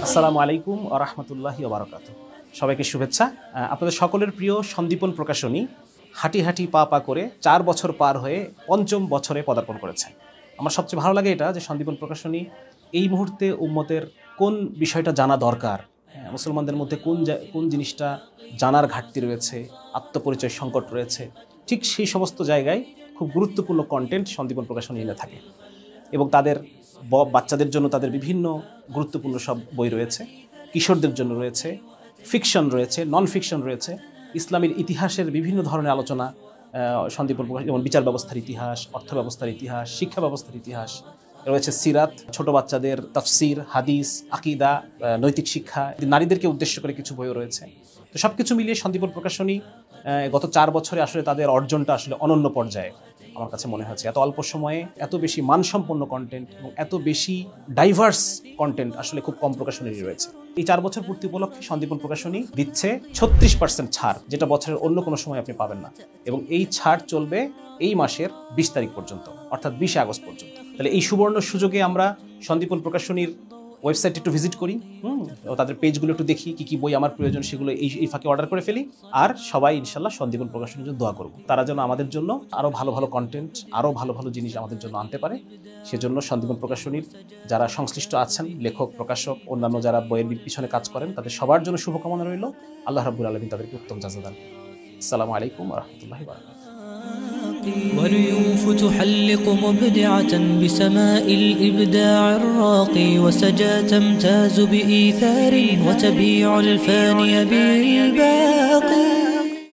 আসসালামু আলাইকুম ওয়া রাহমাতুল্লাহি ওয়া বারাকাতুহু। সবাইকে শুভেচ্ছা। আপনাদের সকলের প্রিয় সন্দীপন প্রকাশনী হাঁটি হাঁটি পা পা করে 4 বছর পার হয়ে 5ম বছরে পদার্পণ করেছে। আমার সবচেয়ে ভালো লাগে এটা যে সন্দীপন প্রকাশনী এই মুহূর্তে উম্মতের কোন বিষয়টা জানা দরকার, মুসলমানদের মধ্যে কোন জিনিসটা জানার ঘাটতি রয়েছে, আত্মপরিচয় সংকট রয়েছে, ঠিক সেই সমস্ত জায়গায় খুব গুরুত্বপূর্ণ কন্টেন্ট সন্দীপন প্রকাশনী এনে থাকে। এবং তাদের বাচ্চাদের জন্য তাদের বিভিন্ন গুরুত্বপূর্ণ সব বই রয়েছে, কিশোরদের জন্য রয়েছে, ফিকশন রয়েছে, নন ফিকশন রয়েছে, ইসলামের ইতিহাসের বিভিন্ন ধরনের আলোচনা সন্দীপন প্রকাশনী, যেমন বিচার ব্যবস্থার ইতিহাস, অর্থ ব্যবস্থার ইতিহাস, শিক্ষা ব্যবস্থার ইতিহাস রয়েছে, সিরাত, ছোট বাচ্চাদের তাফসির, হাদিস, আকিদা, নৈতিক শিক্ষা, নারীদেরকে উদ্দেশ্য করে কিছু বইও রয়েছে। তো সব কিছু মিলিয়ে সন্দীপন প্রকাশনী গত 4 বছরে আসলে তাদের অর্জনটা আসলে অনন্য পর্যায়ে আমার কাছে মনে হচ্ছে। এত অল্প সময়ে এত বেশি মানসম্পন্ন কন্টেন্ট এবং এত বেশি ডাইভার্স কন্টেন্ট আসলে খুব কম প্রকাশনীরই রয়েছে। এই 4 বছর পূর্তি উপলক্ষে সন্দীপন প্রকাশনী দিচ্ছে 36% ছাড়, যেটা বছরের অন্য কোনো সময় আপনি পাবেন না। এবং এই ছাড় চলবে এই মাসের 20 তারিখ পর্যন্ত, অর্থাৎ 20 আগস্ট পর্যন্ত। তাহলে এই সুবর্ণ সুযোগে আমরা সন্দীপন প্রকাশনীর ওয়েবসাইট একটু ভিজিট করি, তাদের পেজগুলো একটু দেখি, কি কি বই আমার প্রয়োজন সেগুলো এই ফাঁকে অর্ডার করে ফেলি। আর সবাই ইনশাল্লাহ সন্দীপন প্রকাশনীর জন্য দোয়া করব, তারা যেন আমাদের জন্য আরও ভালো ভালো কন্টেন্ট, আরও ভালো ভালো জিনিস আমাদের জন্য আনতে পারে। সেজন্য সন্দীপন প্রকাশনীর যারা সংশ্লিষ্ট আছেন, লেখক, প্রকাশক, অন্যান্য যারা বইয়ের পিছনে কাজ করেন, তাদের সবার জন্য শুভকামনা রইল। আল্লাহ রাব্বুল আলামিন তাদেরকে উত্তম জাযা দান। আসসালামু আলাইকুম ওয়া রাহমাতুল্লাহি ওয়া বারাকাতুহু। واليوف تحلق مبدعة بسماء الإبداع الراقي، وسجى تمتاز بإيثار وتبيع الفاني بالباقي.